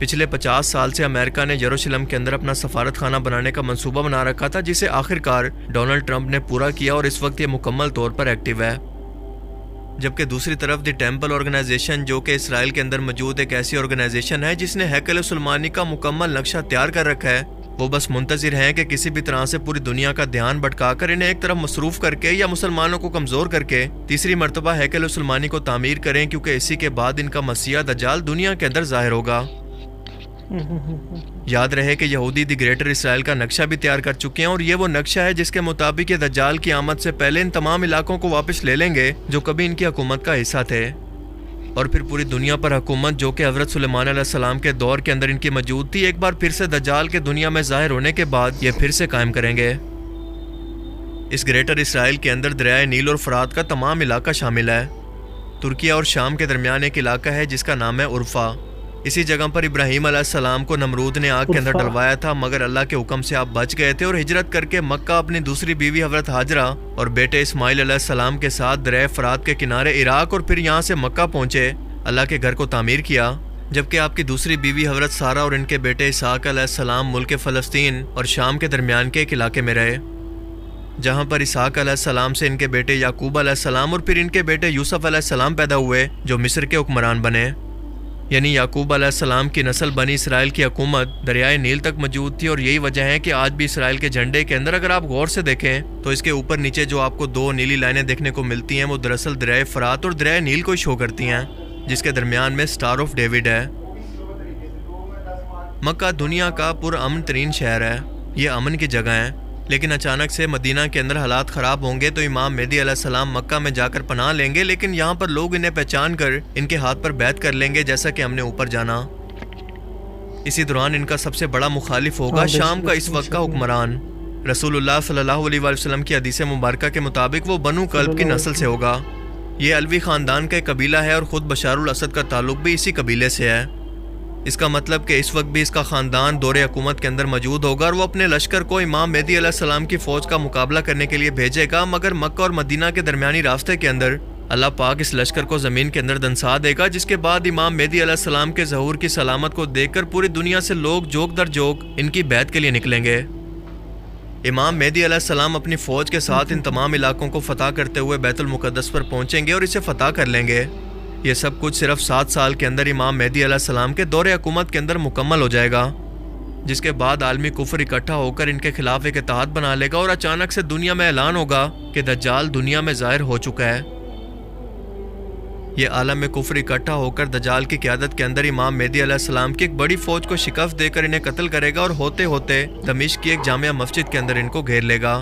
پچھلے 50 سال سے امریکہ نے یروشلم کے اندر اپنا سفارت خانہ بنانے کا منصوبہ بنا رکھا تھا، جسے آخر کار ڈونلڈ ٹرمپ نے پورا کیا اور اس وقت یہ مکمل طور پر ایکٹیو ہے۔ جبکہ دوسری طرف دی ٹیمپل آرگنائزیشن، جو کہ اسرائیل کے اندر موجود ایک ایسی آرگنائزیشن ہے جس نے ہیکل سلیمانی کا مکمل نقشہ تیار کر رکھا ہے، وہ بس منتظر ہیں کہ کسی بھی طرح سے پوری دنیا کا دھیان بھٹکا کر انہیں ایک طرف مصروف کر کے یا مسلمانوں کو کمزور کر کے تیسری مرتبہ ہیکل سلیمانی کو تعمیر کریں، کیونکہ اسی کے بعد ان کا مسیح دجال دنیا کے اندر ظاہر ہوگا۔ یاد رہے کہ یہودی دی گریٹر اسرائیل کا نقشہ بھی تیار کر چکے ہیں، اور یہ وہ نقشہ ہے جس کے مطابق یہ دجال کی آمد سے پہلے ان تمام علاقوں کو واپس لے لیں گے جو کبھی ان کی حکومت کا حصہ تھے، اور پھر پوری دنیا پر حکومت جو کہ حضرت سلیمان علیہ السلام کے دور کے اندر ان کی موجود تھی، ایک بار پھر سے دجال کے دنیا میں ظاہر ہونے کے بعد یہ پھر سے قائم کریں گے۔ اس گریٹر اسرائیل کے اندر دریائے نیل اور فرات کا تمام علاقہ شامل ہے۔ ترکیہ اور شام کے درمیان ایک علاقہ ہے جس کا نام ہے عرفہ۔ اسی جگہ پر ابراہیم علیہ السلام کو نمرود نے آگ کے اندر ڈلوایا تھا، مگر اللہ کے حکم سے آپ بچ گئے تھے اور ہجرت کر کے مکہ اپنی دوسری بیوی حضرت ہاجرہ اور بیٹے اسماعیل علیہ السلام کے ساتھ دریائے فرات کے کنارے عراق اور پھر یہاں سے مکہ پہنچے، اللہ کے گھر کو تعمیر کیا۔ جبکہ آپ کی دوسری بیوی حضرت سارہ اور ان کے بیٹے اسحاق علیہ السلام ملک فلسطین اور شام کے درمیان کے ایک علاقے میں رہے، جہاں پر اسحاق علیہ السلام سے ان کے بیٹے یعقوب علیہ السلام اور پھر ان کے بیٹے یوسف علیہ السلام پیدا ہوئے جو مصر کے حکمران بنے۔ یعنی یعقوب علیہ السلام کی نسل بنی اسرائیل کی حکومت دریائے نیل تک موجود تھی، اور یہی وجہ ہے کہ آج بھی اسرائیل کے جھنڈے کے اندر اگر آپ غور سے دیکھیں تو اس کے اوپر نیچے جو آپ کو دو نیلی لائنیں دیکھنے کو ملتی ہیں وہ دراصل دریائے فرات اور دریائے نیل کو شو کرتی ہیں، جس کے درمیان میں سٹار آف ڈیوڈ ہے۔ مکہ دنیا کا پرامن ترین شہر ہے، یہ امن کی جگہ ہے، لیکن اچانک سے مدینہ کے اندر حالات خراب ہوں گے تو امام مہدی علیہ السلام مکہ میں جا کر پناہ لیں گے، لیکن یہاں پر لوگ انہیں پہچان کر ان کے ہاتھ پر بیعت کر لیں گے، جیسا کہ ہم نے اوپر جانا۔ اسی دوران ان کا سب سے بڑا مخالف ہوگا شام کا اس وقت کا حکمران۔ رسول اللہ صلی اللہ علیہ وسلم کی حدیث مبارکہ کے مطابق وہ بنو کلب کی نسل سے ہوگا۔ یہ علوی خاندان کا ایک قبیلہ ہے اور خود بشار الاسد کا تعلق بھی اسی قبیلے سے ہے۔ اس کا مطلب کہ اس وقت بھی اس کا خاندان دور حکومت کے اندر موجود ہوگا، اور وہ اپنے لشکر کو امام مہدی علیہ السلام کی فوج کا مقابلہ کرنے کے لیے بھیجے گا، مگر مکہ اور مدینہ کے درمیانی راستے کے اندر اللہ پاک اس لشکر کو زمین کے اندر دنسا دے گا، جس کے بعد امام مہدی علیہ السلام کے ظہور کی سلامت کو دیکھ کر پوری دنیا سے لوگ جوک در جوک ان کی بیعت کے لیے نکلیں گے۔ امام مہدی علیہ السلام اپنی فوج کے ساتھ ان تمام علاقوں کو فتح کرتے ہوئے بیت المقدس پر پہنچیں گے اور اسے فتح کر لیں گے۔ یہ سب کچھ صرف 7 سال کے اندر امام مہدی علیہ السلام کے دور حکومت کے اندر مکمل ہو جائے گا، جس کے بعد عالمی کفر اکٹھا ہو کر ان کے خلاف ایک اتحاد بنا لے گا، اور اچانک سے دنیا میں اعلان ہوگا کہ دجال دنیا میں ظاہر ہو چکا ہے۔ یہ عالم میں کفر اکٹھا ہو کر دجال کی قیادت کے اندر امام مہدی علیہ السلام کی ایک بڑی فوج کو شکست دے کر انہیں قتل کرے گا، اور ہوتے ہوتے دمشق کی ایک جامع مسجد کے اندر ان کو گھیر لے گا۔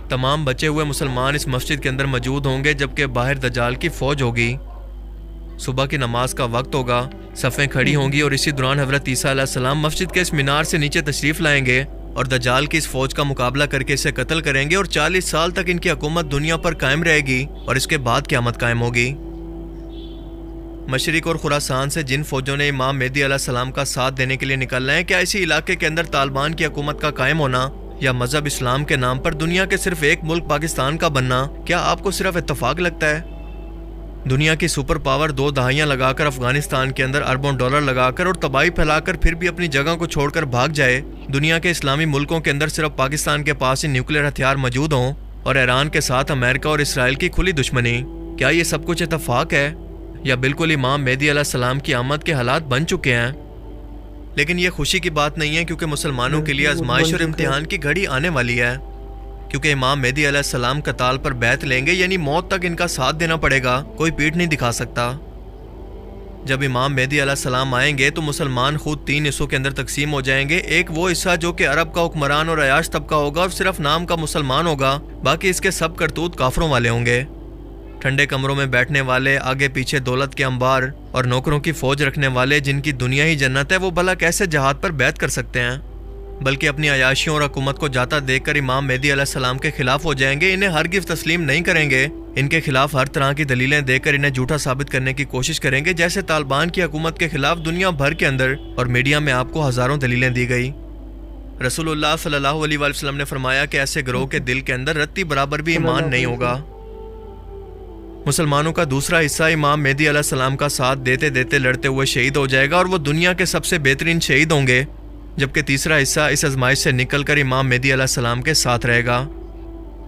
تمام بچے ہوئے مسلمان اس مسجد کے اندر موجود ہوں گے، جبکہ باہر دجال کی فوج ہوگی۔ صبح کی نماز کا وقت ہوگا، صفیں کھڑی ہوں گی، اور اسی دوران حضرت عیسیٰ علیہ السلام مسجد کے اس مینار سے نیچے تشریف لائیں گے اور دجال کی اس فوج کا مقابلہ کر کے اسے قتل کریں گے، اور 40 سال تک ان کی حکومت دنیا پر قائم رہے گی، اور اس کے بعد قیامت قائم ہوگی۔ مشرق اور خراسان سے جن فوجوں نے امام مہدی علیہ السلام کا ساتھ دینے کے لیے نکلنا ہے، کیا اسی علاقے کے اندر طالبان کی حکومت کا قائم ہونا یا مذہب اسلام کے نام پر دنیا کے صرف ایک ملک پاکستان کا بننا، کیا آپ کو صرف اتفاق لگتا ہے؟ دنیا کی سپر پاور 2 دہائیاں لگا کر افغانستان کے اندر اربوں ڈالر لگا کر اور تباہی پھیلا کر پھر بھی اپنی جگہ کو چھوڑ کر بھاگ جائے، دنیا کے اسلامی ملکوں کے اندر صرف پاکستان کے پاس ہی نیوکلیر ہتھیار موجود ہوں، اور ایران کے ساتھ امریکہ اور اسرائیل کی کھلی دشمنی، کیا یہ سب کچھ اتفاق ہے یا بالکل امام مہدی علیہ السلام کی آمد کے حالات بن چکے ہیں؟ لیکن یہ خوشی کی بات نہیں ہے، کیونکہ مسلمانوں کے لیے آزمائش اور امتحان کی گھڑی آنے والی ہے، کیونکہ امام مہدی علیہ السلام قتال پر بیعت لیں گے، یعنی موت تک ان کا ساتھ دینا پڑے گا، کوئی پیٹھ نہیں دکھا سکتا۔ جب امام مہدی علیہ السلام آئیں گے تو مسلمان خود 3 حصوں کے اندر تقسیم ہو جائیں گے۔ ایک وہ حصہ جو کہ عرب کا حکمران اور عیاش طبقہ ہوگا اور صرف نام کا مسلمان ہوگا، باقی اس کے سب کرتوت کافروں والے ہوں گے، ٹھنڈے کمروں میں بیٹھنے والے، آگے پیچھے دولت کے انبار اور نوکروں کی فوج رکھنے والے، جن کی دنیا ہی جنت ہے، وہ بھلا کیسے جہاد پر بیعت کر سکتے ہیں؟ بلکہ اپنی عیاشیوں اور حکومت کو جاتا دیکھ کر امام مہدی علیہ السلام کے خلاف ہو جائیں گے، انہیں ہرگز تسلیم نہیں کریں گے، ان کے خلاف ہر طرح کی دلیلیں دے کر انہیں جھوٹا ثابت کرنے کی کوشش کریں گے، جیسے طالبان کی حکومت کے خلاف دنیا بھر کے اندر اور میڈیا میں آپ کو ہزاروں دلیلیں دی گئی۔ رسول اللہ صلی اللہ علیہ وسلم نے فرمایا کہ ایسے گروہ کے دل کے اندر رتی برابر بھی ایمان نہیں ہوگا۔ مسلمانوں کا دوسرا حصہ امام مہدی علیہ السلام کا ساتھ دیتے دیتے لڑتے ہوئے شہید ہو جائے گا اور وہ دنیا کے سب سے بہترین شہید ہوں گے، جبکہ تیسرا حصہ اس آزمائش سے نکل کر امام مہدی علیہ السلام کے ساتھ رہے گا۔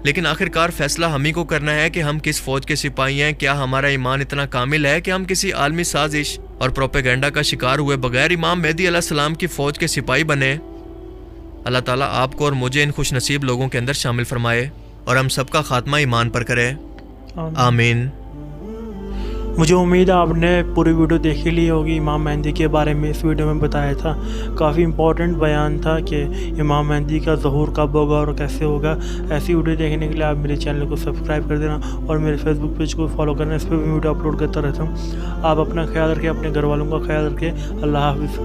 لیکن آخرکار فیصلہ ہم ہی کو کرنا ہے کہ ہم کس فوج کے سپاہی ہیں۔ کیا ہمارا ایمان اتنا کامل ہے کہ ہم کسی عالمی سازش اور پروپیگنڈا کا شکار ہوئے بغیر امام مہدی علیہ السلام کی فوج کے سپاہی بنے؟ اللہ تعالیٰ آپ کو اور مجھے ان خوش نصیب لوگوں کے اندر شامل فرمائے اور ہم سب کا خاتمہ ایمان پر کرے، آمین۔ مجھے امید ہے آپ نے پوری ویڈیو دیکھی لی ہوگی۔ امام مہدی کے بارے میں اس ویڈیو میں بتایا تھا، کافی امپورٹنٹ بیان تھا کہ امام مہدی کا ظہور کب ہوگا اور کیسے ہوگا۔ ایسی ویڈیو دیکھنے کے لیے آپ میرے چینل کو سبسکرائب کر دینا اور میرے فیس بک پیج کو فالو کرنا، اس پہ بھی ویڈیو اپلوڈ کرتا رہتا ہوں۔ آپ اپنا خیال رکھیں، اپنے گھر والوں کا خیال رکھیں۔ اللہ حافظ۔